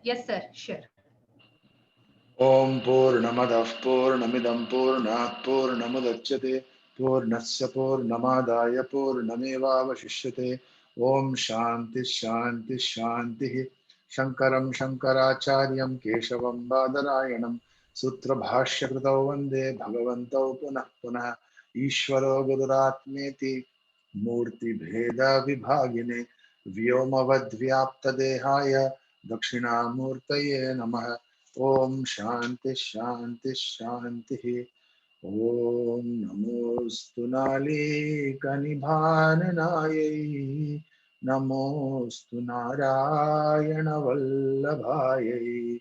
Yes, sir. Sure. Om Purnamadah Purnamidam Purnat Purnamudachyate Purnasya Purnamadaya Purnamevavashishyate Om Shanti Shanti Shanti Shankaram Shankaracharyam Keshavam Badarayanam Sutra Bhashya Kritau Vande Bhagavantau Punah Punah Ishvaro Gururatmeti Murti Bheda Vibhagine Vyomavad Vyapta Dehaya Dakshinamurtaye Namaha Om Shanti Shanti Shanti Om Namostu Nali Kanibhananaye Namostu Narayana Vallabhaye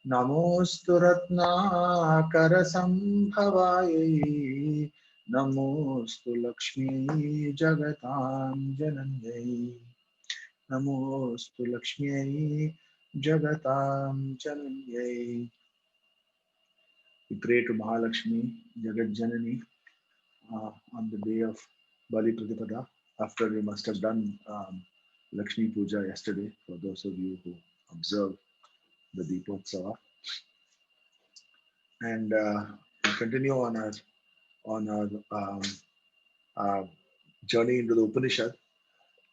Namostu Ratna Karasambhavaye Namostu Lakshmi Jagatam Jananyai Namostu Lakshmi Jagatam Jananyai. We pray to Mahalakshmi, Jagat Janani, on the day of Bali Pratipada, after we must have done Lakshmi Puja yesterday, for those of you who observe the Deepotsava. And we continue on our uh, journey into the Upanishad,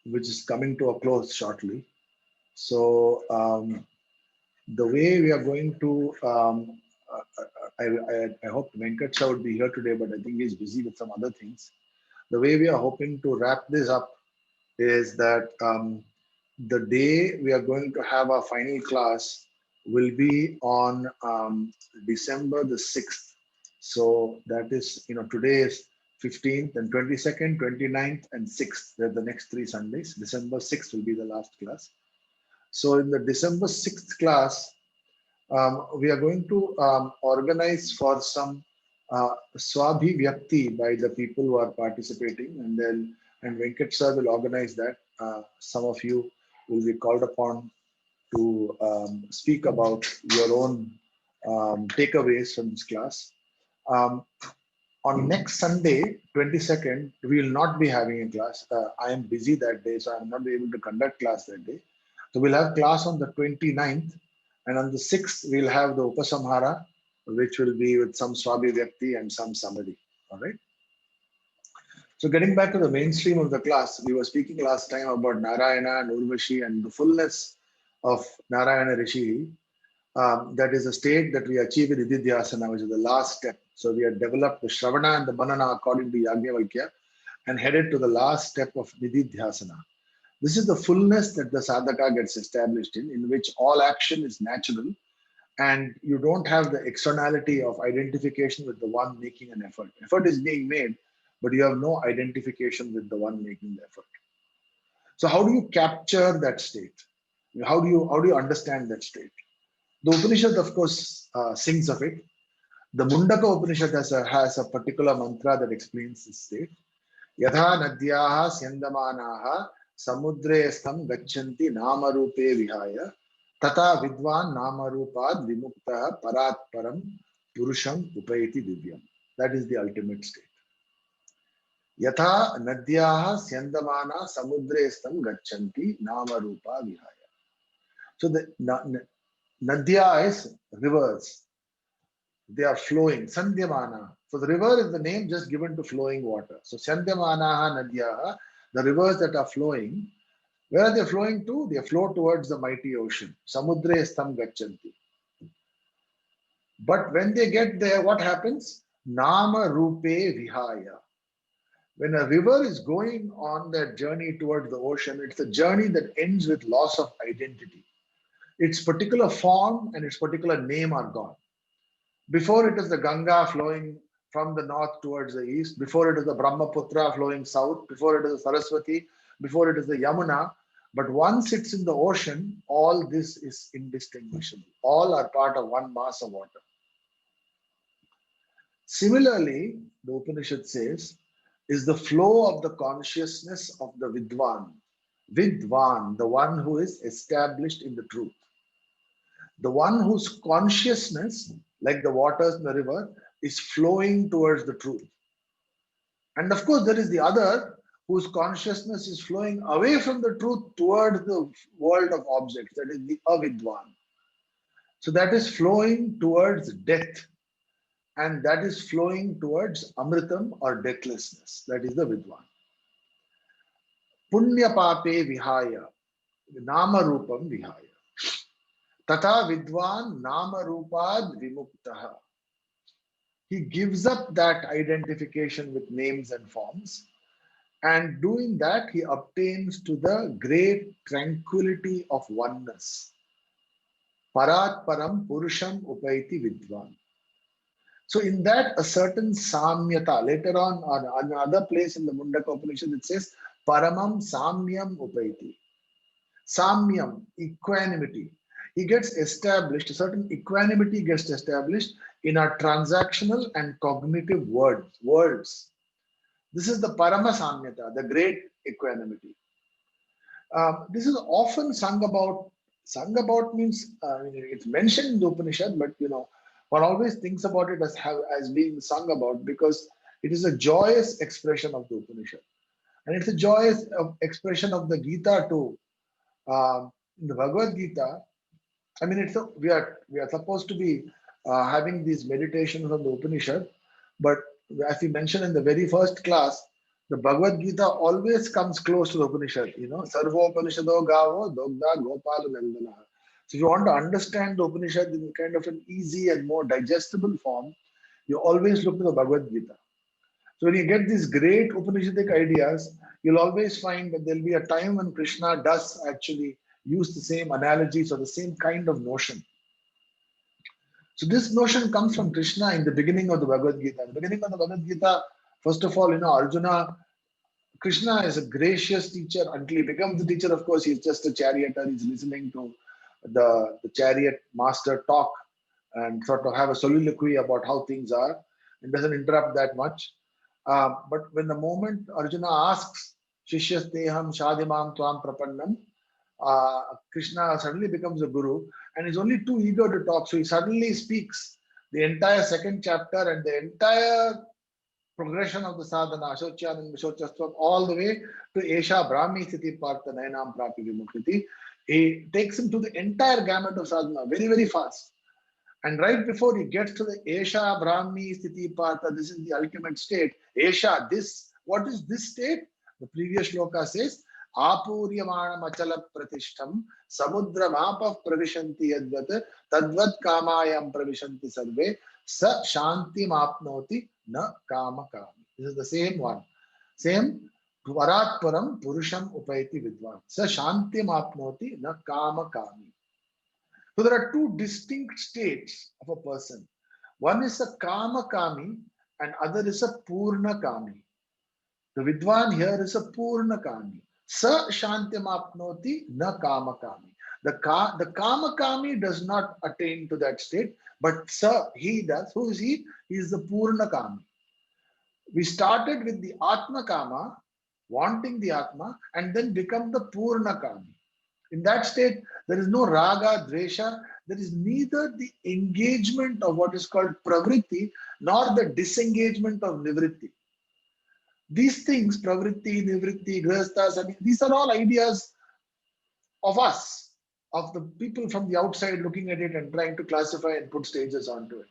which is coming to a close shortly. So the way we are going to, I hope Venkat sir would be here today, but I think he's busy with some other things. The way we are hoping to wrap this up is that the day we are going to have our final class will be on December the 6th. So that is, today is 15th and 22nd, 29th, and 6th. They're the next 3 Sundays. December 6th will be the last class. So in the December 6th class, we are going to organize for some Swabhi Vyakti by the people who are participating, and Venkat sir will organize that. Some of you will be called upon to speak about your own takeaways from this class. Um, on next Sunday, 22nd, we will not be having a class. I am busy that day, so I am not able to conduct class that day. So we'll have class on the 29th, and on the 6th, we'll have the Upasamhara, which will be with some Swabhi Vyakti and some summary. All right. So getting back to the mainstream of the class, we were speaking last time about Narayana and Urvashi and the fullness of Narayana Rishi. That is a state that we achieve in Nididhyasana, which is the last step. So we have developed the Shravana and the Manana according to Yajnavalkya and headed to the last step of Nididhyasana. This is the fullness that the sadhaka gets established in which all action is natural and you don't have the externality of identification with the one making an effort. Effort is being made, but you have no identification with the one making the effort. So how do you capture that state? How do you understand that state? The Upanishad, of course, sings of it. The Mundaka Upanishad has a particular mantra that explains this state. Yatha nadyaha syandamanaha samudre stham gachanti namarupe vihaya tata vidwan namarupad vimukta parat param purusham upayati divyam. That is the ultimate state. Yatha nadyaha syandamana samudre stham gachanti namarupa vihaya. So the nadya is rivers. They are flowing. Sandhyamana. So the river is the name just given to flowing water. So Sandhyamanaha Nadyaha, the rivers that are flowing, where are they flowing to? They flow towards the mighty ocean. Samudre stham gachanti. But when they get there, what happens? Nama rupe vihaya. When a river is going on that journey towards the ocean, it's a journey that ends with loss of identity. Its particular form and its particular name are gone. Before it is the Ganga flowing from the north towards the east, before it is the Brahmaputra flowing south, before it is the Saraswati, before it is the Yamuna. But once it's in the ocean, all this is indistinguishable. All are part of one mass of water. Similarly, the Upanishad says, is the flow of the consciousness of the Vidwan. Vidwan, the one who is established in the truth. The one whose consciousness, like the waters in the river, is flowing towards the truth. And of course, there is the other whose consciousness is flowing away from the truth towards the world of objects, that is the avidwan. So that is flowing towards death, and that is flowing towards amritam or deathlessness, that is the vidwan. Punya pape vihaya, nama rupam vihaya. Tata vidwan nama rupad vimuktaha. He gives up that identification with names and forms, and doing that, he obtains to the great tranquility of oneness. Parat param purusham upaiti vidwan. So in that, a certain samyata, later on another place in the Mundaka Upanishad, it says, paramam samyam upaiti. Samyam, equanimity. He gets established, a certain equanimity gets established in our transactional and cognitive worlds. This is the Parama Samyata, the great equanimity. This is often sung about. Sung about means it's mentioned in the Upanishad, but one always thinks about it as being sung about because it is a joyous expression of the Upanishad, and it's a joyous expression of the Gita too. In the Bhagavad Gita, I mean, we are supposed to be having these meditations on the Upanishad, but as we mentioned in the very first class, the Bhagavad Gita always comes close to the Upanishad. Sarvo Upanishado Gavo Dogda Gopala Nandana. So if you want to understand the Upanishad in kind of an easy and more digestible form, you always look to the Bhagavad Gita. So when you get these great Upanishadic ideas, you'll always find that there'll be a time when Krishna does actually use the same analogies or the same kind of notion. So this notion comes from Krishna in the beginning of the Bhagavad Gita. In the beginning of the Bhagavad Gita, first of all, Arjuna, Krishna is a gracious teacher until he becomes the teacher. Of course, he's just a charioteer. He's listening to the chariot master talk and sort of have a soliloquy about how things are. It doesn't interrupt that much. But when the moment Arjuna asks, Shishyasteham Shadimam Tvam Prapannam, Krishna suddenly becomes a guru and is only too eager to talk. So he suddenly speaks the entire second chapter and the entire progression of the sadhana, Shochyam Shochastvam, all the way to Esha Brahmi Sthiti Partha Nayanam Prapi Vimukriti. He takes him to the entire gamut of sadhana very, very fast. And right before he gets to the Esha Brahmi Sthiti Partha, this is the ultimate state. Esha, this, what is this state? The previous shloka says, Apuryamana Machala Pratishtam Samudra Mapa Pravishanti Yadvat Tadvat Kamayam Pravishanti Sarve Sa Shanti Mapnoti Na Kama Kami. This is the same one. Same. Varat Param Purusham Upaiti Vidwan. Sa Shanti Mapnoti Na Kama Kami. So there are two distinct states of a person. One is a Kama Kami and other is a Purna Kami. The Vidwan here is a Purna Kami. Sa Shantyam Apnoti na Kama Kami. The Kama Kami does not attain to that state, but Sa, he does. Who is he? He is the Purna Kami. We started with the Atma Kama, wanting the Atma, and then become the Purna Kami. In that state, there is no Raga, Dvesha, there is neither the engagement of what is called Pravritti nor the disengagement of Nivritti. These things, pravritti, nivritti, grihasthas, these are all ideas of us, of the people from the outside looking at it and trying to classify and put stages onto it.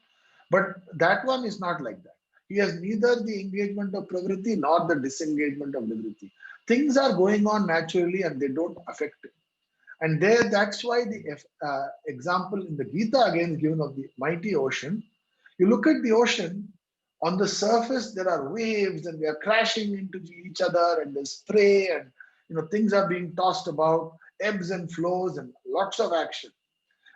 But that one is not like that. He has neither the engagement of pravritti nor the disengagement of nivritti. Things are going on naturally and they don't affect it. And that's why the example in the Gita again is given of the mighty ocean. You look at the ocean, on the surface there are waves and they are crashing into each other and there's spray and things are being tossed about, ebbs and flows and lots of action.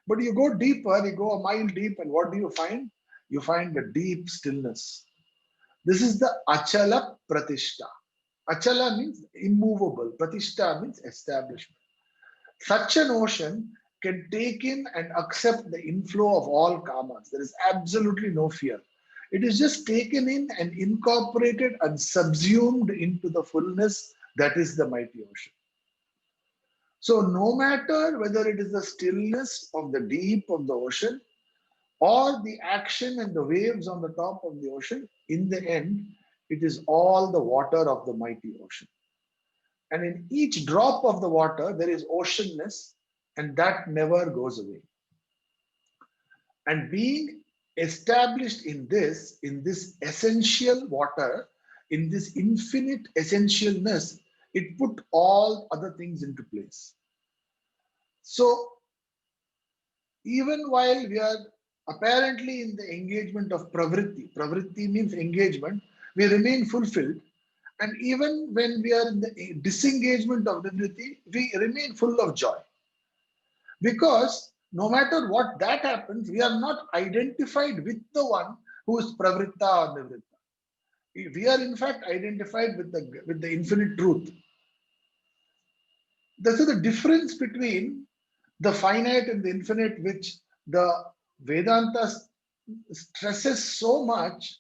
But you go deeper, you go a mile deep, and what do you find? You find a deep stillness. This is the Achala Pratishta. Achala means immovable, Pratishta means establishment. Such an ocean can take in and accept the inflow of all karmas. There is absolutely no fear. It is just taken in and incorporated and subsumed into the fullness that is the mighty ocean. So no matter whether it is the stillness of the deep of the ocean or the action and the waves on the top of the ocean, in the end, it is all the water of the mighty ocean. And in each drop of the water, there is oceanness, and that never goes away. And being established in this essential water, in this infinite essentialness, it put all other things into place. So even while we are apparently in the engagement of pravritti means engagement, we remain fulfilled. And even when we are in the disengagement of nivritti, we remain full of joy. Because no matter what that happens, we are not identified with the one who is pravritta or nivritta. We are in fact identified with the infinite truth. This is the difference between the finite and the infinite, which the Vedanta stresses so much,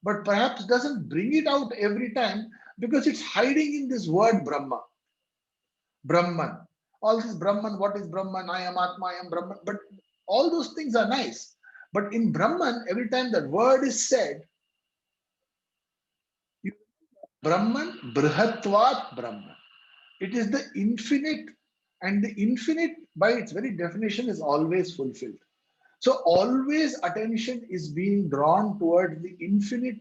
but perhaps doesn't bring it out every time because it's hiding in this word Brahma, Brahman. All this Brahman, what is Brahman? I am Atma, I am Brahman. But all those things are nice. But in Brahman, every time that word is said, Brahman, Brihatvat Brahman. It is the infinite, and the infinite, by its very definition, is always fulfilled. So, always attention is being drawn towards the infinite,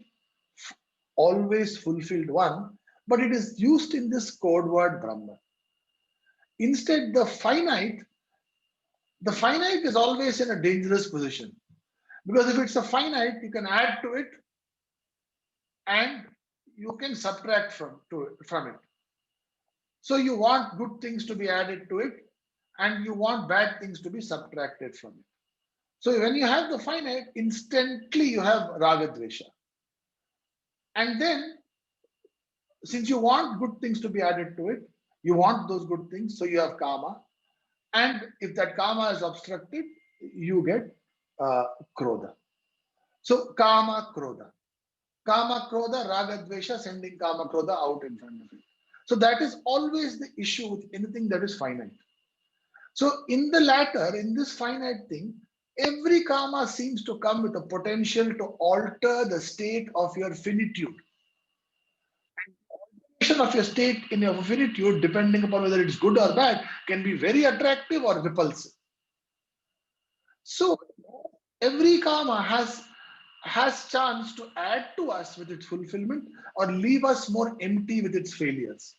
always fulfilled one, but it is used in this code word Brahman. Instead, the finite is always in a dangerous position because if it's a finite, you can add to it and you can subtract from it. So you want good things to be added to it and you want bad things to be subtracted from it. So when you have the finite, instantly you have ragadvesha. And then since you want good things to be added to it, you want those good things, so you have kama. And if that kama is obstructed, you get krodha. So kama, krodha. Kama, krodha, raga, dvesha, sending kama, krodha out in front of it. So that is always the issue with anything that is finite. So in the latter, in this finite thing, every karma seems to come with a potential to alter the state of your finitude. Alteration of your state in your finitude, depending upon whether it's good or bad, can be very attractive or repulsive. So every karma has chance to add to us with its fulfillment or leave us more empty with its failures.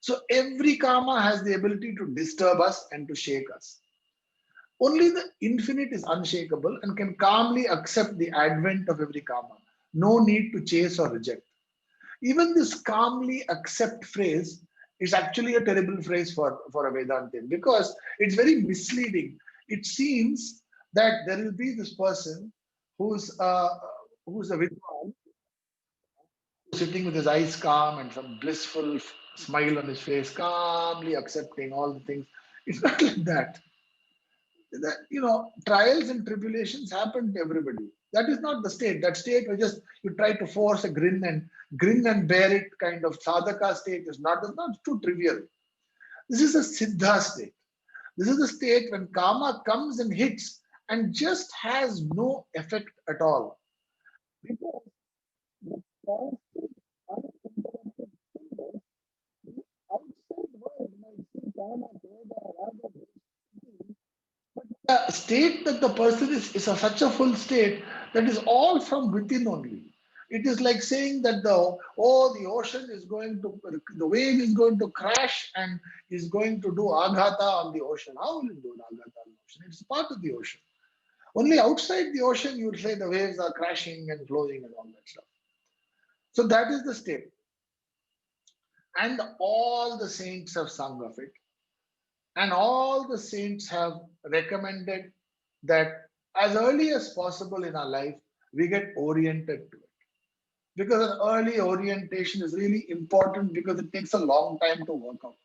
So every karma has the ability to disturb us and to shake us. Only the infinite is unshakable and can calmly accept the advent of every karma. No need to chase or reject. Even this calmly accept phrase is actually a terrible phrase for a Vedantin because it's very misleading. It seems that there will be this person who's a Vidwan, sitting with his eyes calm and some blissful smile on his face, calmly accepting all the things. It's not like that. Trials and tribulations happen to everybody. That is not the state. That state where just you try to force a grin and bear it kind of sadhaka state is not, that's not too trivial. This is a siddha state. This is the state when karma comes and hits and just has no effect at all. Because the outside world might see karma, the state that the person is such a full state that is all from within only. It is like saying that the ocean is going to, the wave is going to crash and is going to do aghata on the ocean. How will it do aghata on the ocean? It's part of the ocean. Only outside the ocean you would say the waves are crashing and flowing and all that stuff. So that is the state. And all the saints have sung of it. And all the saints have recommended that as early as possible in our life, we get oriented to it. Because an early orientation is really important because it takes a long time to work out.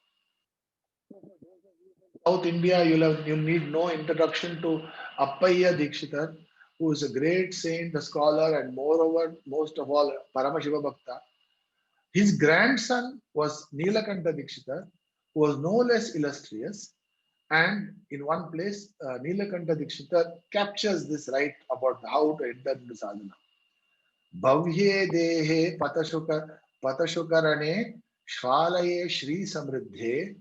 South India, you'll need no introduction to Appaya Dikshitar, who is a great saint, a scholar, and moreover, most of all, Paramashiva Bhakta. His grandson was Nilakanta Dikshitar, who was no less illustrious. And in one place, Nilakanta Dikshitar captures this right about how to enter into sadhana. Bhavye dehe patashukarane Shvalaye Shri Samriddhe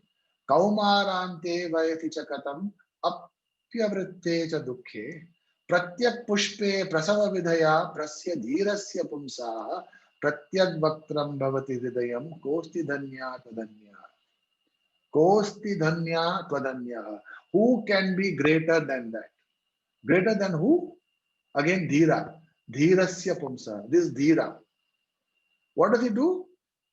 Kaumarante Vayati Chakatam Apyavritte cha Dukhe Pratyak Pushpe Prasava Vidhaya Prasya Dhirasya Pumsaha Pratyak Vaktram Bhavati Hridayam Kosti Dhanya Tadanya. Kosti Dhanya Tadanya. Who can be greater than that? Greater than who? Again, Dhira. Dhirasya Pumsa. This Dhira. What does he do?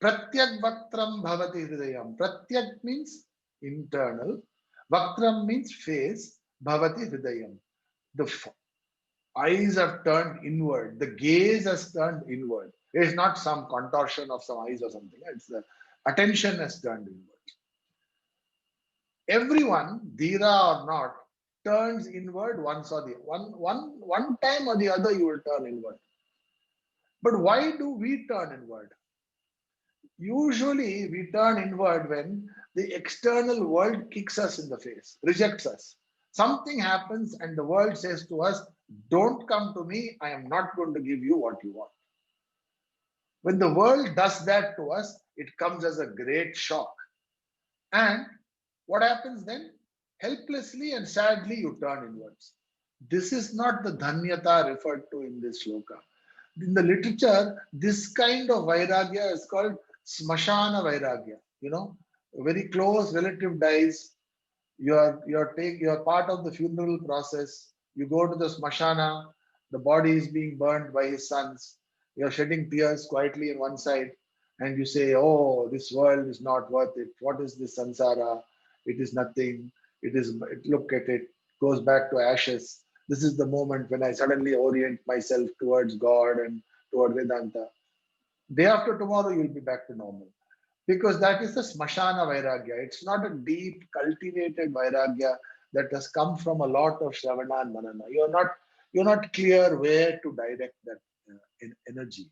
Pratyak Vaktram Bhavati Hridayam. Pratyak means internal. Vaktram means face. Bhavati Hridayam. The eyes have turned inward. The gaze has turned inward. It is not some contortion of some eyes or something. It's the attention has turned inward. Everyone, Dhira or not, turns inward once or the one time or the other you will turn inward. But why do we turn inward? Usually we turn inward when the external world kicks us in the face, rejects us. Something happens and the world says to us, don't come to me, I am not going to give you what you want. When the world does that to us, it comes as a great shock. And what happens then? Helplessly and sadly, you turn inwards. This is not the dhanyata referred to in this shloka. In the literature, this kind of vairagya is called smashana vairagya. You know, a very close relative dies, you're part of the funeral process, you go to the smashana, the body is being burned by his sons, you're shedding tears quietly on one side, and you say, oh, this world is not worth it. What is this sansara? It is nothing. Look at it, goes back to ashes. This is the moment when I suddenly orient myself towards God and toward Vedanta. Day after tomorrow, you'll be back to normal. Because that is the smashana vairagya. It's not a deep, cultivated vairagya that has come from a lot of Shravana and Manana. You're not clear where to direct that energy.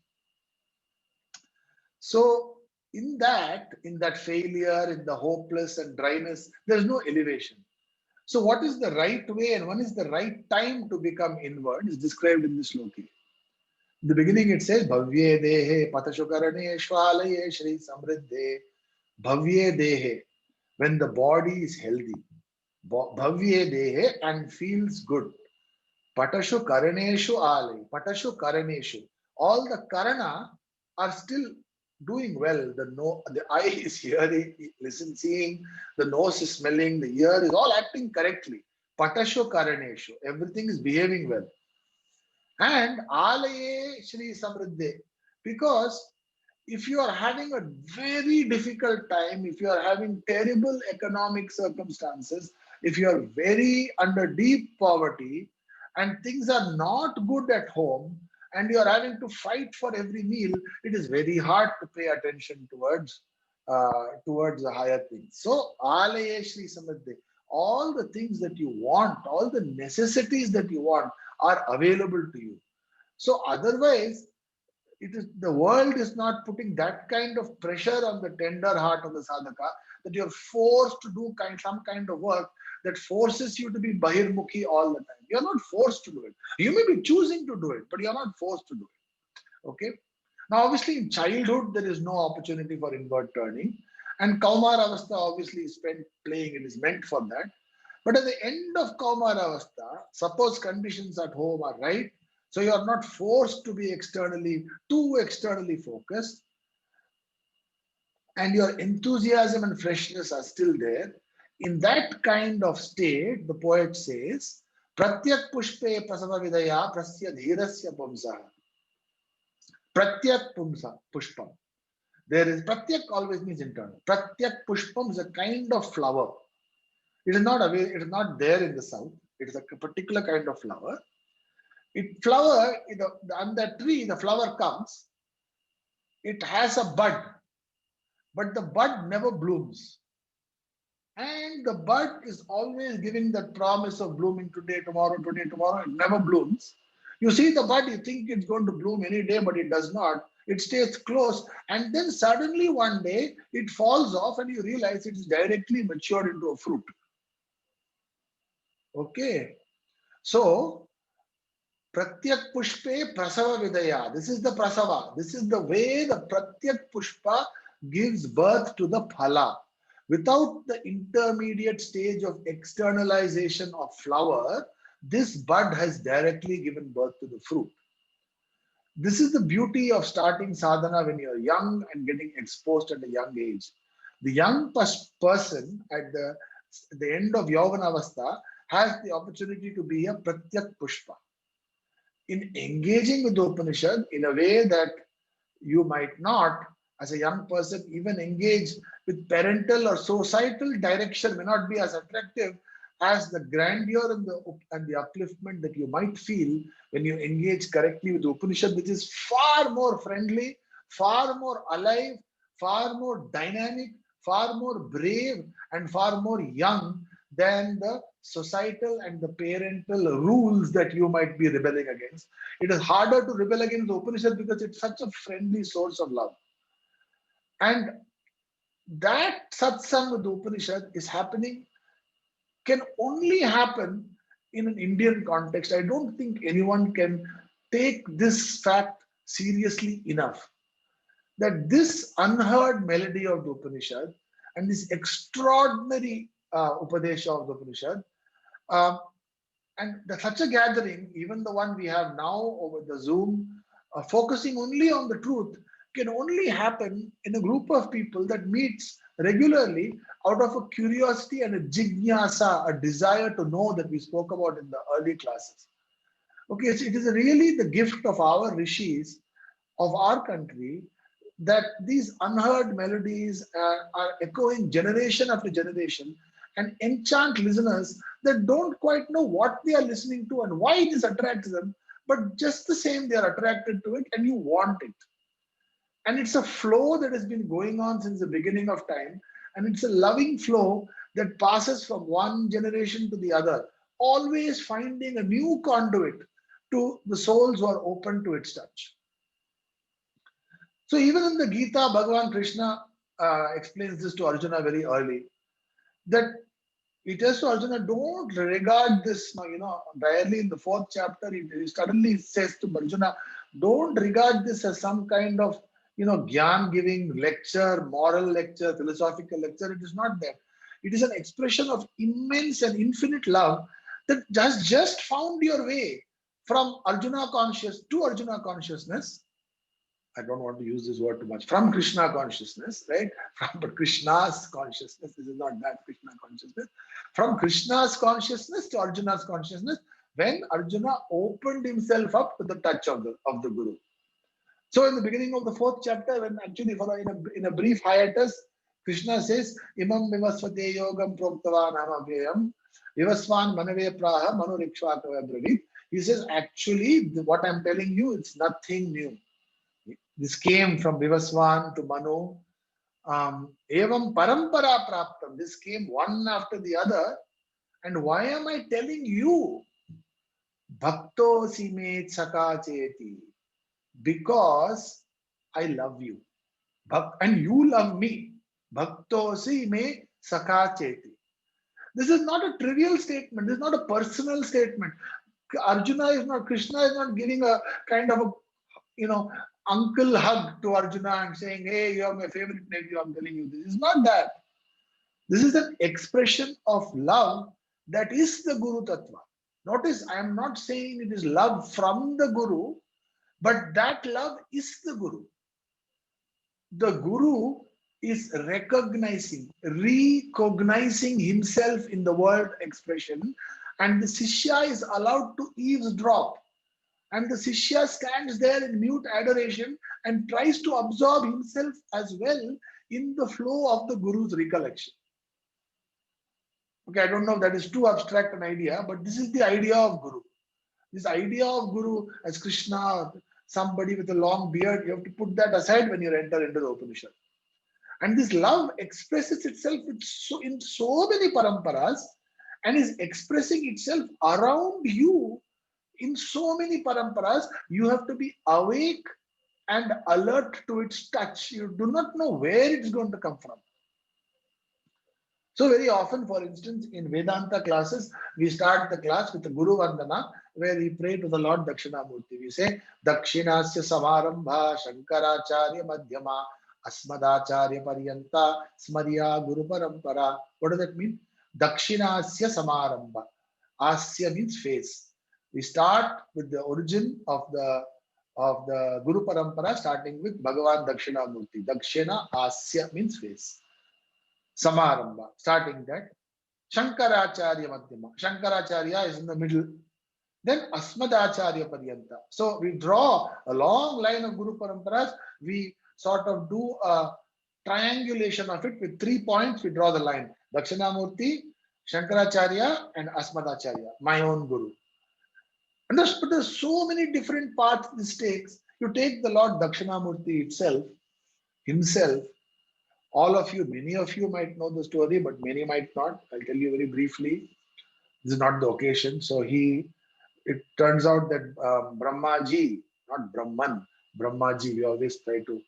So in that failure, in the hopeless and dryness, there's no elevation. So what is the right way and when is the right time to become inward is described in this sloka. In the beginning it says, Bhavye Dehe Patashukarane Shwalaye Shri Samriddhe. Bhavye Dehe, when the body is healthy. Bhavye Dehe and feels good. Patashu Karaneshu Ale. Patashu Karaneshu. All the Karana are still doing well. The eye is hearing, seeing, the nose is smelling, the ear is all acting correctly. Patashu Karaneshu. Everything is behaving well. And Alaye Shri Samriddhe. Because if you are having a very difficult time, if you are having terrible economic circumstances, if you are very under deep poverty and things are not good at home and you are having to fight for every meal, it is very hard to pay attention towards the higher things. So, Alaye Shri Samriddhe, all the things that you want, all the necessities that you want are available to you. So otherwise, the world is not putting that kind of pressure on the tender heart of the sadhaka that you're forced to do some kind of work that forces you to be bahirmukhi all the time. You're not forced to do it. You may be choosing to do it, but you're not forced to do it. Okay. Now, obviously, in childhood, there is no opportunity for inward turning. And Kaumar Avastha obviously is spent playing, it is meant for that. But at the end of Kaumar Avastha, suppose conditions at home are right, so you are not forced to be too externally focused, and your enthusiasm and freshness are still there. In that kind of state, the poet says, Pratyak pushpe prasava vidaya prasya dhirasya pumsa. Pratyak pushpam. There is Pratyak always means internal. Pratyak pushpam is a kind of flower. It is not there in the south. It is a particular kind of flower. On the tree, the flower comes, it has a bud, but the bud never blooms. And the bud is always giving that promise of blooming today, tomorrow, it never blooms. You see the bud, you think it's going to bloom any day, but it does not. It stays close, and then suddenly one day it falls off and you realize it is directly matured into a fruit. Okay. So, Pratyak Pushpe Prasava Vidaya. This is the Prasava. This is the way the Pratyak Pushpa gives birth to the phala. Without the intermediate stage of externalization of flower, this bud has directly given birth to the fruit. This is the beauty of starting sadhana when you're young and getting exposed at a young age. The young person at the end of Yavana Avastha has the opportunity to be a Pratyak Pushpa. In engaging with the Upanishad in a way that you might not, as a young person, even engage with parental or societal direction may not be as attractive as the grandeur and the upliftment that you might feel when you engage correctly with the Upanishad, which is far more friendly, far more alive, far more dynamic, far more brave, and far more young than the societal and the parental rules that you might be rebelling against. It is harder to rebel against the Upanishad because it's such a friendly source of love. And that satsang with the Upanishad is happening, can only happen in an Indian context. I don't think anyone can take this fact seriously enough. That this unheard melody of the Upanishad and this extraordinary Upadesha of the Upanishad, and such a gathering, even the one we have now over the Zoom, focusing only on the truth, can only happen in a group of people that meets regularly out of a curiosity and a jignasa, a desire to know, that we spoke about in the early classes. Okay, so it is really the gift of our rishis of our country that these unheard melodies are echoing generation after generation and enchant listeners that don't quite know what they are listening to and why it is attracts them, but just the same they are attracted to it and you want it. And it's a flow that has been going on since the beginning of time, and it's a loving flow that passes from one generation to the other, always finding a new conduit to the souls who are open to its touch. So even in the Gita, Bhagavan Krishna explains this to Arjuna very early, that he tells to Arjuna, don't regard this, barely in the fourth chapter, he suddenly says to Arjuna, don't regard this as some kind of, gyan giving lecture, moral lecture, philosophical lecture. It is not that. It is an expression of immense and infinite love that has just found your way from Arjuna conscious to Arjuna consciousness. I don't want to use this word too much, from Krishna consciousness, right? But Krishna's consciousness, this is not that Krishna consciousness. From Krishna's consciousness to Arjuna's consciousness, when Arjuna opened himself up to the touch of the Guru. So in the beginning of the fourth chapter, when actually in a brief hiatus, Krishna says, Imam vivasvate yogam proktavan amavyayam, vivasvan manave praha manurikshvakava bravit. He says, actually, what I'm telling you, it's nothing new. This came from Vivaswan to Manu. Evam parampara praptam. This came one after the other. And why am I telling you? Bhakto simet saka cheti. Because I love you. And you love me. Bhakto simet saka cheti. This is not a trivial statement. This is not a personal statement. Krishna is not giving a kind of a, uncle hug to Arjuna and saying, hey, you are my favorite nephew, I'm telling you this. Is not that. This is an expression of love that is the Guru Tattva. Notice, I am not saying it is love from the Guru, but that love is the Guru. The Guru is recognizing himself in the word expression, and the Sishya is allowed to eavesdrop. And the Sishya stands there in mute adoration and tries to absorb himself as well in the flow of the Guru's recollection. Okay, I don't know if that is too abstract an idea, but this is the idea of Guru. This idea of Guru as Krishna, somebody with a long beard, you have to put that aside when you enter into the Upanishad. And this love expresses itself in so many paramparas and is expressing itself around you in so many paramparas. You have to be awake and alert to its touch. You do not know where it's going to come from. So very often, for instance, in Vedanta classes, we start the class with the Guru Vandana, where we pray to the Lord Dakshinamurti. We say, Dakshinasya Samarambha Shankaracharya Madhyama Asmadacharya Paryanta Smarya Guru Parampara. What does that mean? Dakshinasya Samaramba. Asya means face. We start with the origin of the Guru Parampara, starting with Bhagavan Dakshinamurti. Dakshina Asya means face. Samaramba, starting that. Shankaracharya Madhyama. Shankaracharya is in the middle. Then Asmadacharya Paryanta. So we draw a long line of Guru Paramparas. We sort of do a triangulation of it with 3 points. We draw the line. Dakshinamurti, Shankaracharya, and Asmadacharya, my own Guru. And but there's so many different paths this takes. You take the Lord Dakshinamurti itself, himself. All of you, many of you might know the story, but many might not. I'll tell you very briefly. This is not the occasion. So it turns out that Brahmaji, not Brahman, Brahmaji, we always try to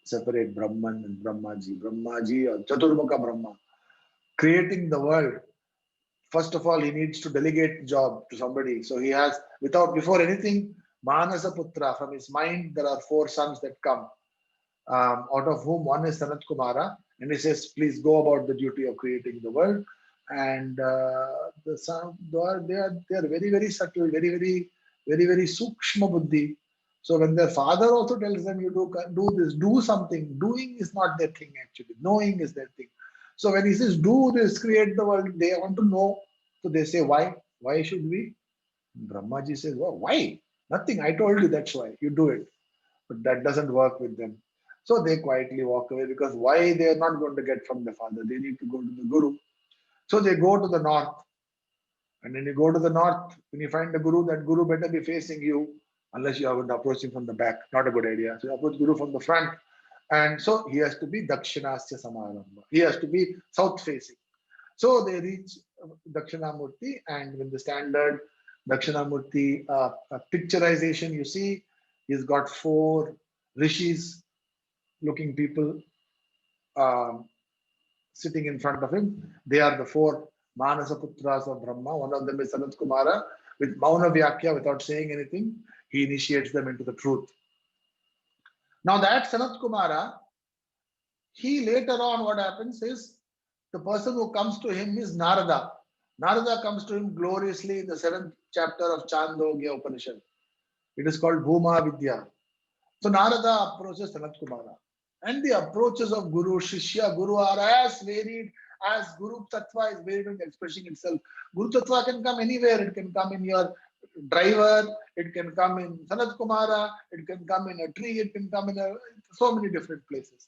separate Brahman and Brahmaji. Brahmaji or Chaturmukha Brahma, creating the world. First of all, he needs to delegate the job to somebody. So he has, before anything, Manasa Putra, from his mind, there are 4 sons that come, out of whom one is Sanat Kumara. And he says, please go about the duty of creating the world. And the son, they are very, very subtle, very, very, very, very sukshma buddhi. So when their father also tells them, you do this, do something. Doing is not their thing actually. Knowing is their thing. So when he says, do this, create the world, they want to know. So they say, why? Why should we? Brahmaji says, well, why? Nothing. I told you that's why. You do it. But that doesn't work with them. So they quietly walk away because why they are not going to get from the father? They need to go to the Guru. So they go to the north. And when you go to the north, when you find the Guru, that Guru better be facing you unless you are going to approach him from the back. Not a good idea. So you approach Guru from the front. And so he has to be Dakshinasya Samaramba. He has to be south facing. So they reach Dakshinamurti, and with the standard Dakshinamurti picturization, you see he's got 4 rishis looking people sitting in front of him. They are the 4 Manasa Putras of Brahma. One of them is Sanat Kumara. With Mauna Vyakya, without saying anything, he initiates them into the truth. Now that Sanat Kumara, he later on, what happens is, the person who comes to him is Narada. Narada comes to him gloriously in the 7th chapter of Chandogya Upanishad. It is called Bhuma Vidya. So Narada approaches Sanat Kumara. And the approaches of Guru, Shishya, Guru are as varied as Guru Tattva is varied in expressing itself. Guru Tattva can come anywhere. It can come in your driver, it can come in Sanat Kumara, it can come in a tree, it can come in so many different places.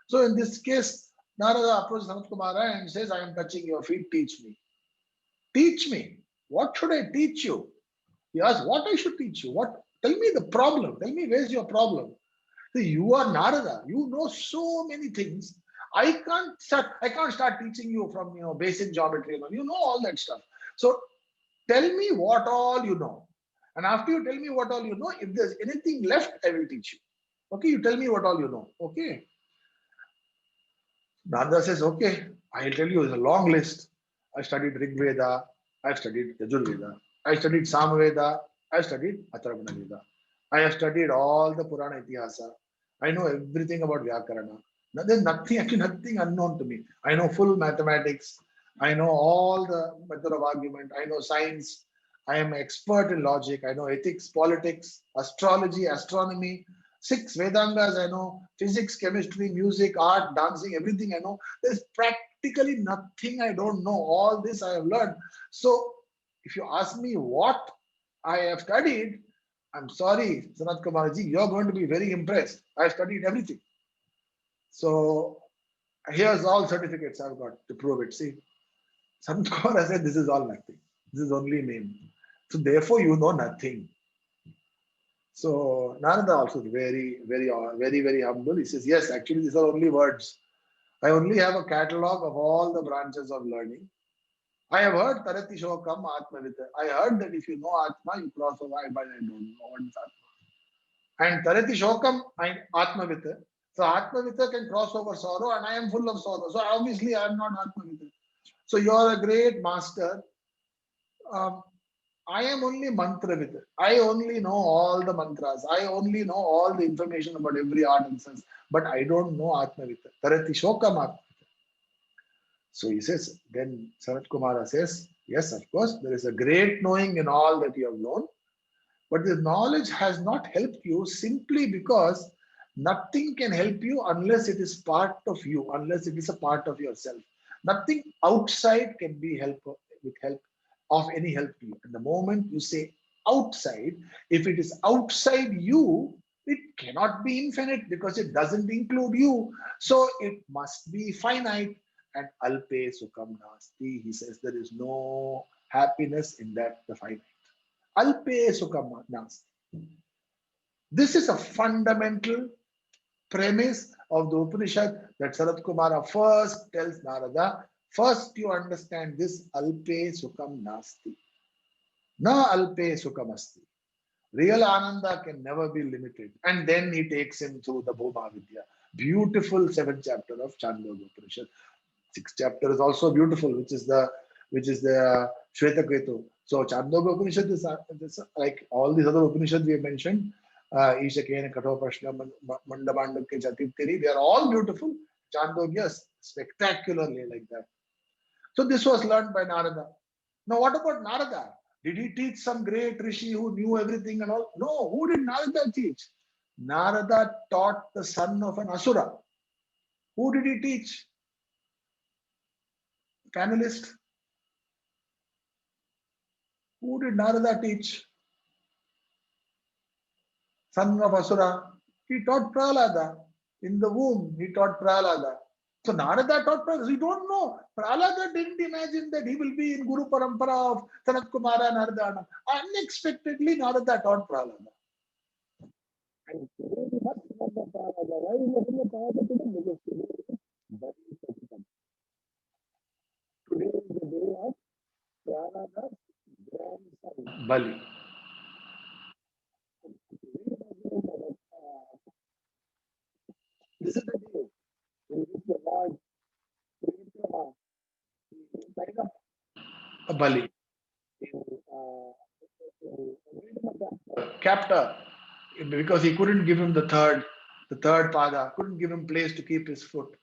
So in this case, Narada approaches Sanat Kumara and says, I am touching your feet, teach me. Teach me. What should I teach you? He asks, what I should teach you? What? Tell me the problem. Tell me where's your problem. See, you are Narada. You know so many things. I can't start teaching you from basic geometry. You know all that stuff. So tell me what all you know. And after you tell me what all you know, if there's anything left, I will teach you. Okay, you tell me what all you know. Okay. Narada says, okay, I'll tell you, it's a long list. I studied Rig Veda, I've studied Yajur Veda, I studied Samaveda, I studied Atharvana Veda. I have studied all the Purana Itihasa. I know everything about Vyakarana. There's nothing, actually nothing unknown to me. I know full mathematics. I know all the method of argument. I know science. I am an expert in logic. I know ethics, politics, astrology, astronomy, 6 Vedangas. I know physics, chemistry, music, art, dancing, everything I know. There's practically nothing I don't know. All this I have learned. So if you ask me what I have studied, I'm sorry, Sanat Kumarji, you're going to be very impressed. I've studied everything. So here's all certificates I've got to prove it. See, Sanat Kumara said, this is all nothing. This is only name. So therefore, you know nothing. So Narada also is very, very, very, very humble. He says, yes, actually, these are only words. I only have a catalog of all the branches of learning. I have heard Tarati Shokam Atmavita. I heard that if you know Atma, you cross over. But I don't know what is Atma. And Tarati Shokam Atmavita. So Atmavita can cross over sorrow, and I am full of sorrow. So obviously, I am not Atmavita. So you are a great master. I am only mantravita. I only know all the mantras. I only know all the information about every art and science, but I don't know Atmavita. Tarati Shokam Atma. So he says, then Sanat Kumara says, yes, of course, there is a great knowing in all that you have known, but the knowledge has not helped you simply because nothing can help you unless it is part of you, unless it is a part of yourself. Nothing outside can be help with help of any help to you. And the moment you say outside, if it is outside you, it cannot be infinite because it doesn't include you. So it must be finite. And alpe sukham nasti. He says there is no happiness in that the finite. Alpe sukham nasti. This is a fundamental premise of the Upanishad that Sarat Kumara first tells Narada. First, you understand this alpe sukham nasti. Na alpe sukham asti. Real Ananda can never be limited. And then he takes him through the Bhuma Vidya. Beautiful seventh chapter of Chandogya Upanishad. Sixth chapter is also beautiful, which is the Shvetaketu. So Chandogya Upanishad is like all these other Upanishads we have mentioned. Ishakena, Kathoprashna, Mandabandakya, Chatittiri, they are all beautiful. Chandogya is spectacularly like that. So this was learned by Narada. Now, what about Narada? Did he teach some great rishi who knew everything and all? No, who did Narada teach? Narada taught the son of an Asura. Who did he teach? Panelist. Who did Narada teach? Son of Asura. He taught Prahlada. In the womb, he taught Prahlada. So Narada taught Prahlada. We don't know. Prahlada didn't imagine that he will be in Guru Parampara of Sanat Kumara Narada. Unexpectedly, Narada taught Prahlada. And today we must remember Prahlada. Why is he a Prahlada today? Because today is the day of Prahlada's grandson, Bali. This is the day in which the Lord tied up Bali captor because he couldn't give him the third pada, couldn't give him place to keep his foot.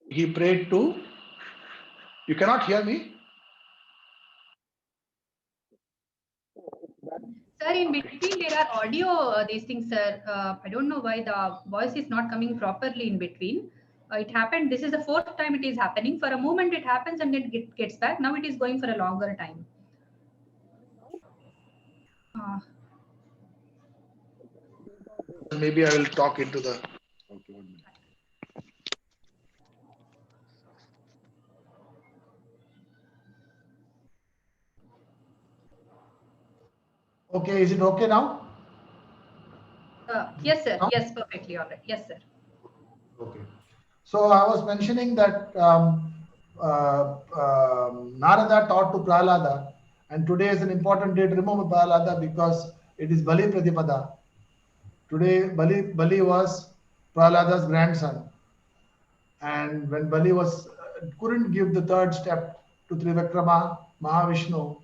He prayed to. You cannot hear me? Sir, in between there are audio these things, sir. I don't know why the voice is not coming properly in between. It happened. This is the fourth time it is happening. For a moment it happens and it gets back. Now it is going for a longer time. Uh, Maybe I will talk into the. Okay, 1 minute. Okay, is it okay now? yes, sir. Yes, perfectly. All right. Yes, sir. Okay. So I was mentioning that Narada taught to Prahlada, and today is an important day to remember Prahlada because it is Bali Pratipada. Today, Bali was Prahlada's grandson, and when Bali was couldn't give the third step to Trivikrama Mahavishnu,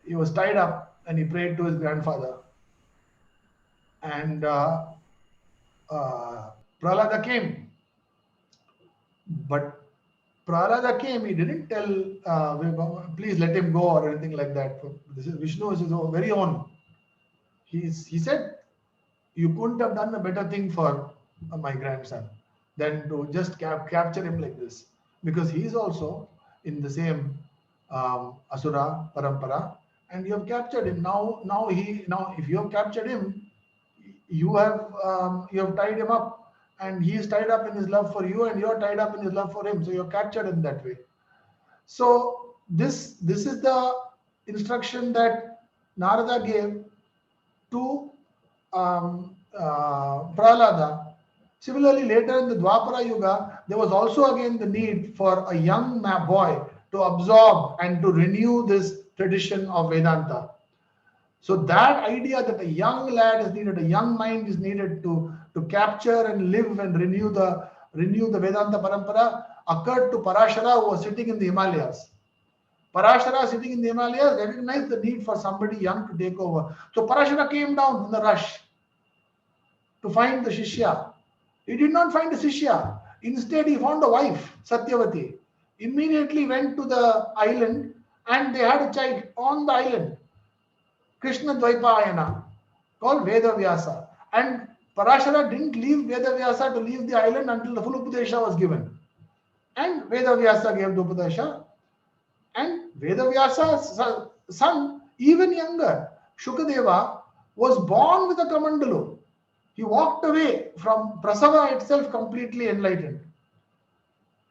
he was tied up and he prayed to his grandfather, and Prahlada came. But Prahlada came, he didn't tell, please let him go or anything like that. This is Vishnu is his very own. He said, you couldn't have done a better thing for my grandson than to just capture him like this. Because he is also in the same Asura Parampara, and you have captured him. Now if you have captured him, you have tied him up, and he is tied up in his love for you, and you are tied up in his love for him. So you're captured in that way. So this is the instruction that Narada gave to Prahlada. Similarly, later in the Dwapara Yuga, there was also again the need for a young boy to absorb and to renew this tradition of Vedanta. So that idea that a young lad is needed, a young mind is needed to capture and live and renew the Vedanta Parampara occurred to Parashara, who was sitting in the Himalayas. Parashara, sitting in the Himalayas, recognized the need for somebody young to take over. So Parashara came down in the rush to find the Shishya. He did not find a Shishya. Instead, he found a wife, Satyavati. Immediately went to the island and they had a child on the island, Krishna Dvaipayana, called Vedavyasa. And Parashara didn't leave Vedavyasa to leave the island until the full Upadesha was given. And Vedavyasa gave the Upadesha. And Vedavyasa's son, even younger, Shukadeva, was born with a Kamandalu. He walked away from Prasava itself completely enlightened.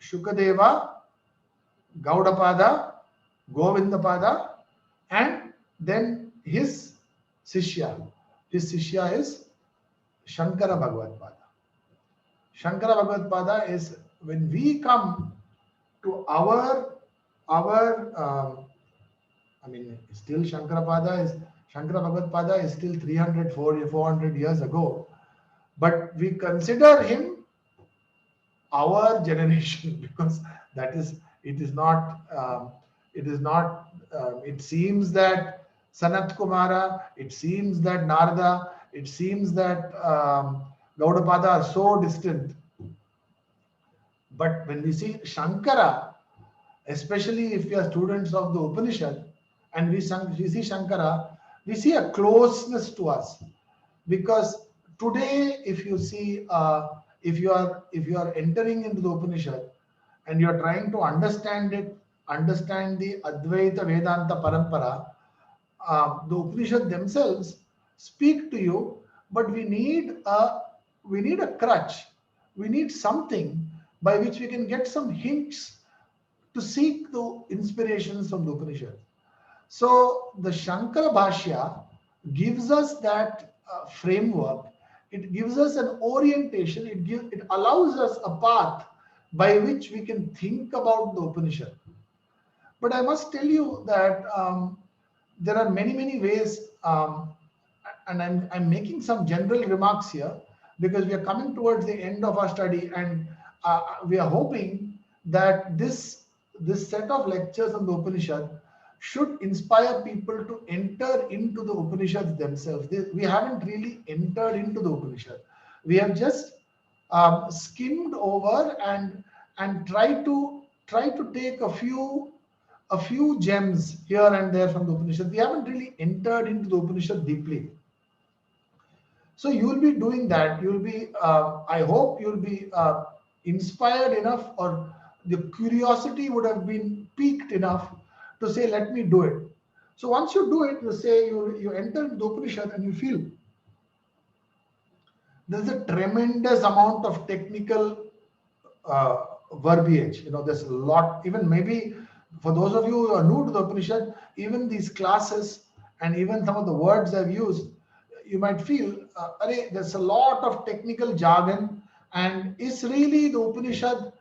Shukadeva, Gaudapada, Govindapada, and then his Sishya. His Sishya is Shankara Bhagavatpada. Shankara Bhagavatpada is when we come to our still Shankara Bhagavatpada is still 300, 400 years ago, but we consider him our generation because it seems that Sanat Kumara, it seems that Narada, it seems that Gaudapada are so distant. But when we see Shankara, especially if we are students of the Upanishad and we see Shankara, we see a closeness to us. Because today, if you see, if you are entering into the Upanishad and you are trying to understand it, understand the Advaita Vedanta Parampara, the Upanishad themselves speak to you, but we need a crutch. We need something by which we can get some hints to seek the inspirations from the Upanishad. So the Shankara Bhashya gives us that framework. It gives us an orientation. It allows us a path by which we can think about the Upanishad. But I must tell you that there are many ways, and I'm making some general remarks here because we are coming towards the end of our study, and we are hoping that this set of lectures on the Upanishad should inspire people to enter into the Upanishads themselves. We haven't really entered into the Upanishad. We have just skimmed over and try to take a few gems here and there from the Upanishad. We haven't really entered into the Upanishad deeply. So you will be doing that. You will be. I hope you will be inspired enough, or the curiosity would have been piqued enough to say, let me do it. So once you do it, you say you enter the Upanishad and you feel there's a tremendous amount of technical verbiage. There's a lot. Even maybe for those of you who are new to the Upanishad, even these classes and even some of the words I've used, you might feel, there's a lot of technical jargon. And is really the Upanishad,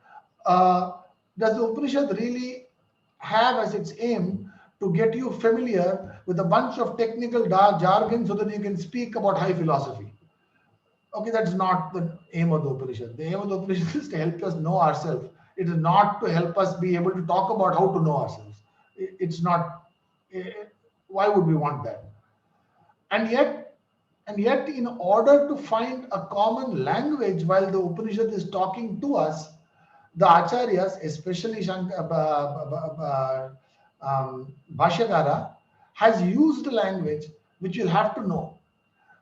does the Upanishad really have as its aim to get you familiar with a bunch of technical jargon so that you can speak about high philosophy? Okay, that's not the aim of the Upanishad. The aim of the Upanishad is to help us know ourselves. It is not to help us be able to talk about how to know ourselves. It's not. Why would we want that? And yet, in order to find a common language while the Upanishad is talking to us, the Acharyas, especially Bhashyakara, has used a language which you'll have to know.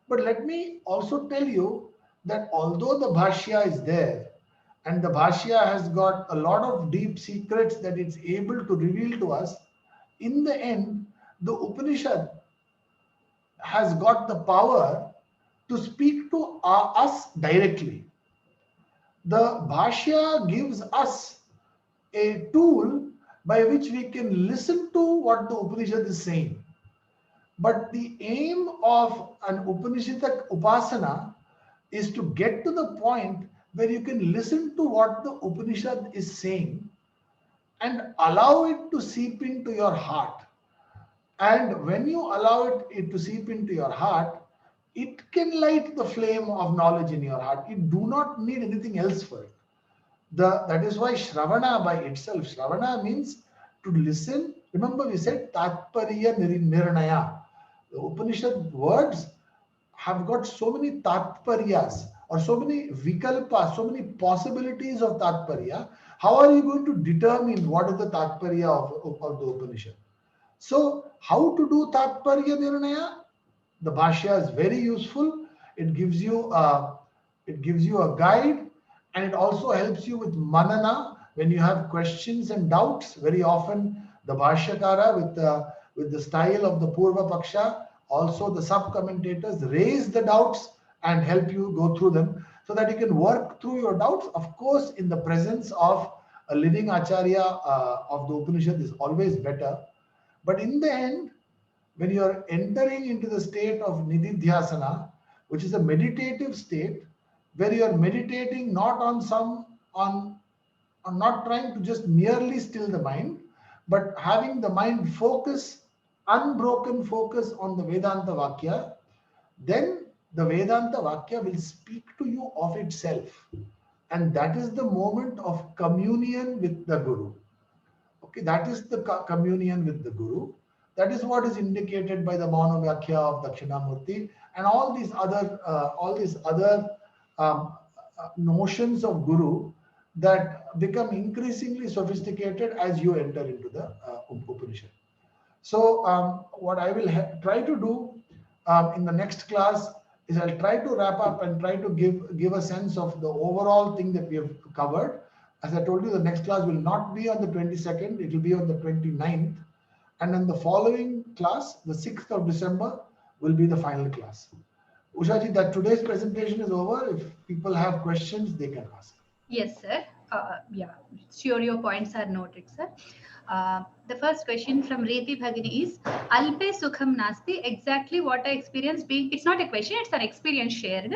But let me also tell you that although the Bhashya is there, and the Bhashya has got a lot of deep secrets that it's able to reveal to us, in the end, the Upanishad has got the power to speak to us directly. The Bhashya gives us a tool by which we can listen to what the Upanishad is saying. But the aim of an Upanishadic Upasana is to get to the point where you can listen to what the Upanishad is saying and allow it to seep into your heart. And when you allow it to seep into your heart, it can light the flame of knowledge in your heart. You do not need anything else for it. That is why Shravana by itself, Shravana means to listen. Remember, we said Tatparya Nirnaya. The Upanishad words have got so many tatparyas or so many vikalpas, so many possibilities of tatparya. How are you going to determine what is the tatparya of the Upanishad? So, how to do tatparya nirnaya? The bhashya is very useful. It gives you a guide, and it also helps you with manana when you have questions and doubts. Very often, the bhashyakara with the style of the Purva Paksha, also the sub commentators raise the doubts and help you go through them so that you can work through your doubts. Of course, in the presence of a living acharya of the Upanishad is always better. But in the end, when you are entering into the state of nididhyasana, which is a meditative state, where you are meditating not on not trying to just merely still the mind, but having the mind focus, unbroken focus on the Vedanta Vakya, then the Vedanta Vakya will speak to you of itself. And that is the moment of communion with the Guru. Okay, that is the communion with the Guru. That is what is indicated by the Maunavyakya of Dakshinamurti and all these other notions of Guru that become increasingly sophisticated as you enter into the Upanishad. So what I will try to do in the next class is I'll try to wrap up and try to give a sense of the overall thing that we have covered. As I told you, the next class will not be on the 22nd, it will be on the 29th. And then the following class, the 6th of December, will be the final class. Ushaji, that today's presentation is over. If people have questions, they can ask. Yes, sir. Yeah, sure, your points are noted, sir. The first question from Reti Bhagini is Alpe Sukham Nasti. Exactly what I experienced being, it's not a question, it's an experience shared.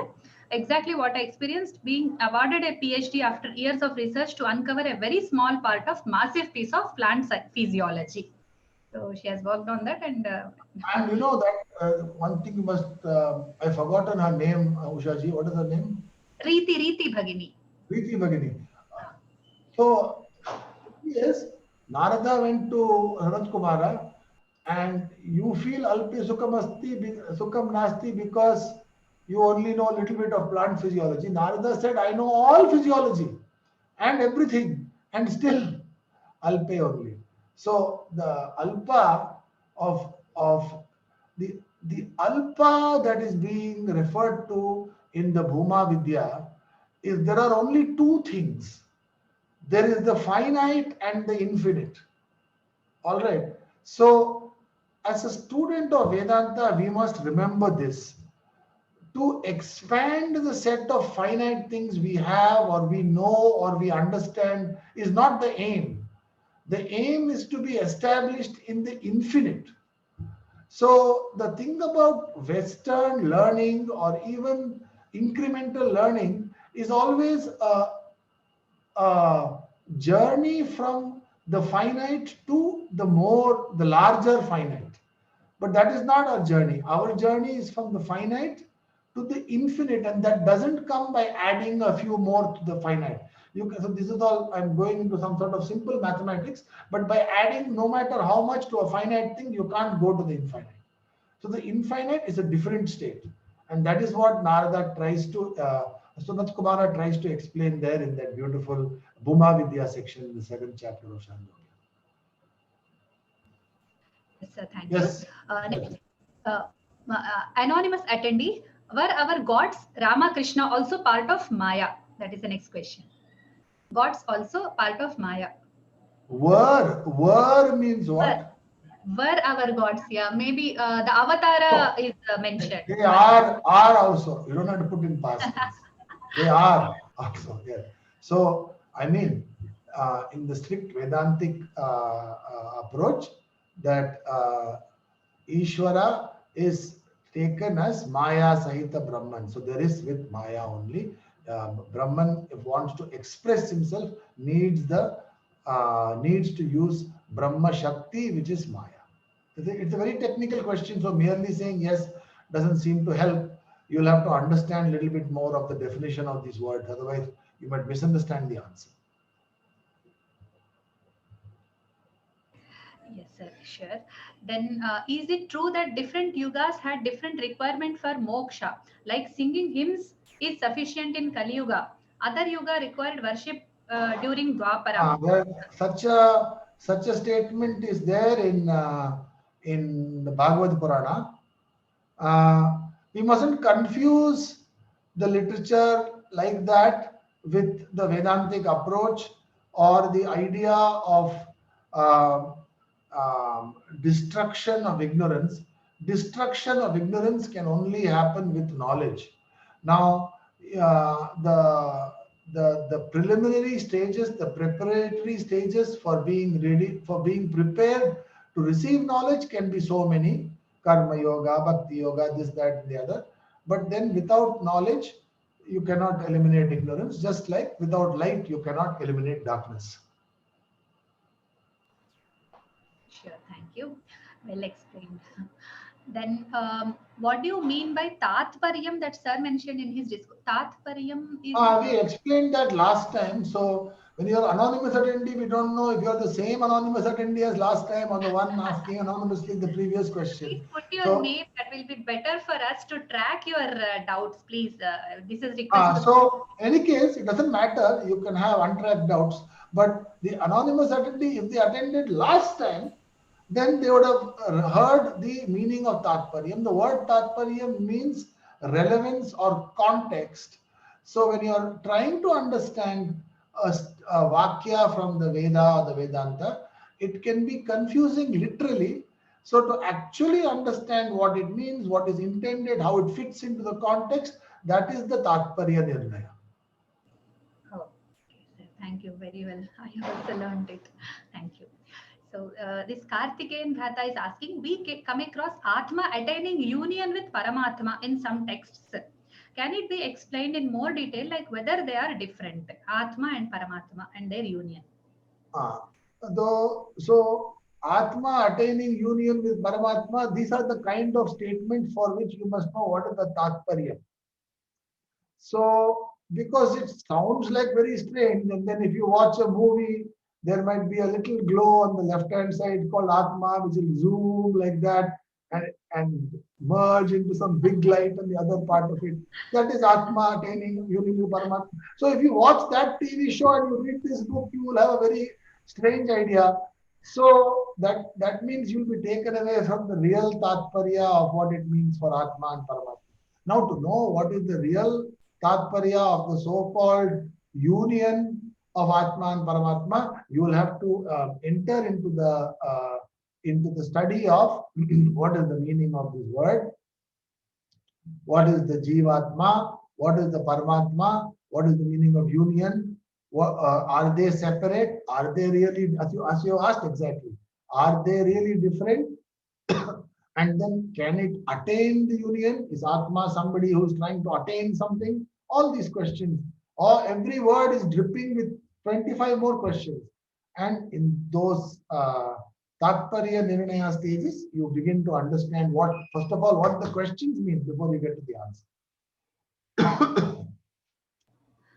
Exactly what I experienced being awarded a PhD after years of research to uncover a very small part of massive piece of plant physiology. So she has worked on that and you know that one thing you must, I've forgotten her name, Ushaji. What is her name? Riti Bhagini. Riti Bhagini. So, yes, Narada went to Sanat Kumara, and you feel Alpi Sukham Nasti because you only know a little bit of plant physiology. Narada said, I know all physiology and everything, and still Alpe only. So the Alpa of the Alpa that is being referred to in the Bhuma Vidya is there are only two things. There is the finite and the infinite. All right. So as a student of Vedanta, we must remember this. To expand the set of finite things we have or we know or we understand is not the aim. The aim is to be established in the infinite. So the thing about Western learning or even incremental learning is always a journey from the finite to the larger finite. But that is not our journey. Our journey is from the finite to the infinite, and that doesn't come by adding a few more to the finite. So this is all, I'm going into some sort of simple mathematics, but by adding no matter how much to a finite thing, you can't go to the infinite. So the infinite is a different state. And that is what Narada tries to, Sanat Kumara tries to explain there in that beautiful Bhuma Vidya section in the 7th chapter of Chandogya. Yes, sir, thank Yes. you. Anonymous attendee, were our gods Rama, Krishna also part of Maya? That is the next question. Gods also part of Maya. Were means what? Were our gods, yeah. Maybe the avatara is mentioned. They are also. You don't have to put in past tense. They are also, yeah. So, I mean, in the strict Vedantic approach, that Ishvara is taken as Maya Sahita Brahman. So there is with Maya only. Brahman, if wants to express himself, needs to use Brahma Shakti, which is Maya. It's a very technical question. So merely saying yes doesn't seem to help. You'll have to understand a little bit more of the definition of these words. Otherwise, you might misunderstand the answer. Yes, sir, sure. Then, is it true that different yugas had different requirement for moksha? Like singing hymns is sufficient in Kali Yuga. Other yuga required worship during Dwapara. Such a statement is there in the Bhagavad Purana. We mustn't confuse the literature like that with the Vedantic approach or the idea of uh, destruction of ignorance. Destruction of ignorance can only happen with knowledge. Now, the preliminary stages, the preparatory stages for being ready, for being prepared to receive knowledge can be so many: karma yoga, bhakti yoga, this, that, and the other. But then without knowledge, you cannot eliminate ignorance, just like without light, you cannot eliminate darkness. Sure, thank you. Well explained. Then, what do you mean by Tatparyam that sir mentioned in his discourse? Tatparyam is. We explained that last time. So when you're anonymous attendee, we don't know if you're the same anonymous attendee as last time or the one asking anonymously the previous question. Please put your So, name. That will be better for us to track your doubts. Please, this is request to the. so any case, it doesn't matter. You can have untracked doubts, but the anonymous attendee, if they attended last time, then they would have heard the meaning of Tatparyam. The word Tatparyam means relevance or context. So when you are trying to understand a Vakya from the Veda or the Vedanta, it can be confusing literally. So to actually understand what it means, what is intended, how it fits into the context, that is the Tatparya Nirnaya. Oh, okay, sir. Thank you very well. I have also learned it. Thank you. So this Karthikeyan Bhrata is asking, we come across Atma attaining union with Paramatma in some texts. Can it be explained in more detail, like whether they are different, Atma and Paramatma and their union? So Atma attaining union with Paramatma, these are the kind of statements for which you must know what is the Tatparya. So because it sounds like very strange, and then if you watch a movie, there might be a little glow on the left hand side called Atma, which will zoom like that and merge into some big light on the other part of it. That is Atma attaining union with Paramatma. So if you watch that TV show and you read this book, you will have a very strange idea. So that means you'll be taken away from the real Tatparya of what it means for Atma and Paramatma. Now, to know what is the real Tatparya of the so-called union of Atma and Paramatma, you will have to enter into the study of what is the meaning of this word, what is the Jivatma, what is the Paramatma, what is the meaning of union, are they separate, are they really, as you asked exactly, are they really different? And then can it attain the union? Is Atma somebody who's trying to attain something? All these questions, or every word is dripping with 25 more questions. And in those Tatparya Nirnaya stages, you begin to understand what, first of all, what the questions mean before you get to the answer.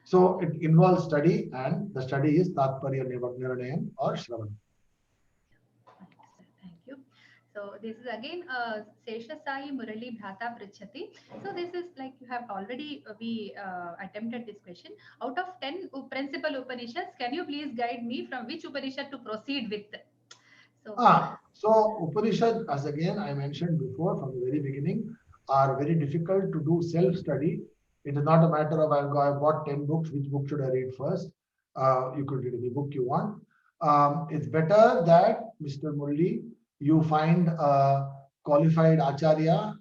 So it involves study, and the study is Tatparya Nirnayam or Shravan. Thank you. So this is again Sesha Sai Murali Bhrata Prichati. So this is like you have already we attempted this question. Out of 10 principal Upanishads, can you please guide me from which Upanishad to proceed with? So Upanishad, as again I mentioned before from the very beginning, are very difficult to do self-study. It is not a matter of I've bought 10 books, which book should I read first? You could read any book you want. It's better that, Mr. Murli, you find a qualified acharya.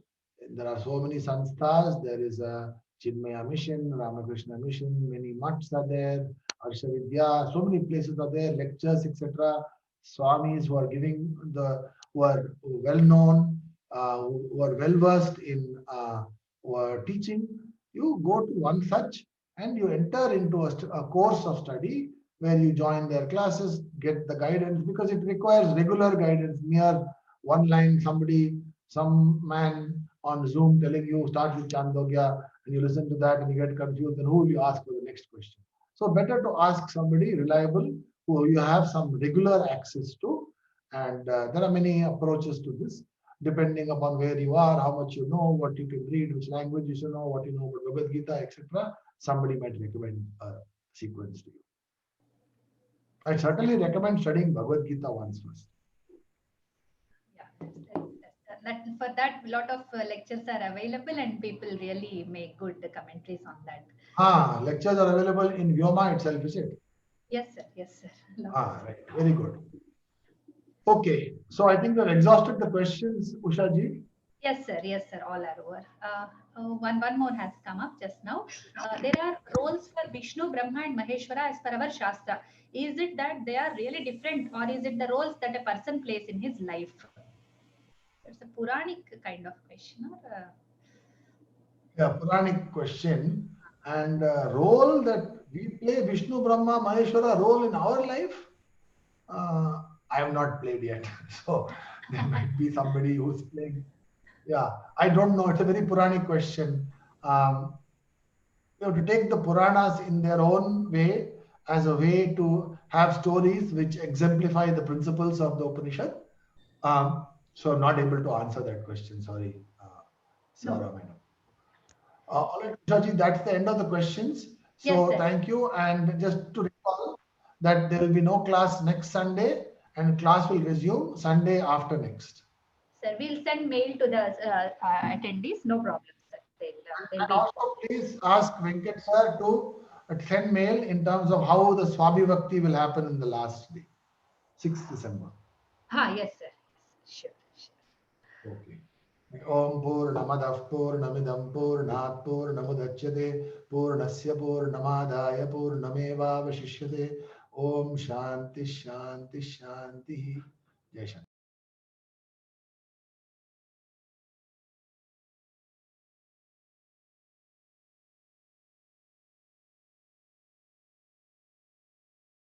There are so many sanstha's. There is a Chinmaya mission, Ramakrishna mission, many mutts are there, Arsha Vidya, so many places are there, lectures, etc. Swamis who are giving who are well known, who are well versed in who are teaching. You go to one such and you enter into a course of study where you join their classes, get the guidance, because it requires regular guidance. Mere one line, some man on Zoom telling you start with Chandogya, and you listen to that and you get confused, then who will you ask for the next question? So better to ask somebody reliable who you have some regular access to, And there are many approaches to this, depending upon where you are, how much you know, what you can read, which language you should know, what you know about Bhagavad Gita, etc. Somebody might recommend a sequence to you. I certainly recommend studying Bhagavad Gita once first. Yeah, for that, a lot of lectures are available, and people really make good commentaries on that. Lectures are available in Vyoma itself, is it? Yes, sir. Yes, sir. Right. Very good. Okay. So I think we've exhausted the questions, Usha ji. Yes, sir. Yes, sir. All are over. One more has come up just now. There are roles for Vishnu, Brahma, and Maheshwara as per our Shastra. Is it that they are really different, or is it the roles that a person plays in his life? It's a Puranic kind of question. Or, Yeah, Puranic question. And role that we play, Vishnu, Brahma, Maheshwara role in our life, I have not played yet. So there might be somebody who's playing. Yeah, I don't know. It's a very Puranic question. You have to take the Puranas in their own way as a way to have stories which exemplify the principles of the Upanishad. So I'm not able to answer that question. Sorry, Sarah, no. madam. All right, Ushaji, that's the end of the questions. So Yes, sir. thank you. And just to recall that there will be no class next Sunday, and class will resume Sunday after next. Sir, we'll send mail to the attendees. No problem, sir. They'll And be also, please ask Venkat sir to send mail in terms of how the Swabhi Bhakti will happen in the last day, 6th December. Yes, sir. Sure. Okay. Om Purnamadah Purnamidam Purnat Purnamudachyate Purnasya Purnamadaya Purnameva Vashishyate Om Shanti Shanti Shanti. Jai Shanti.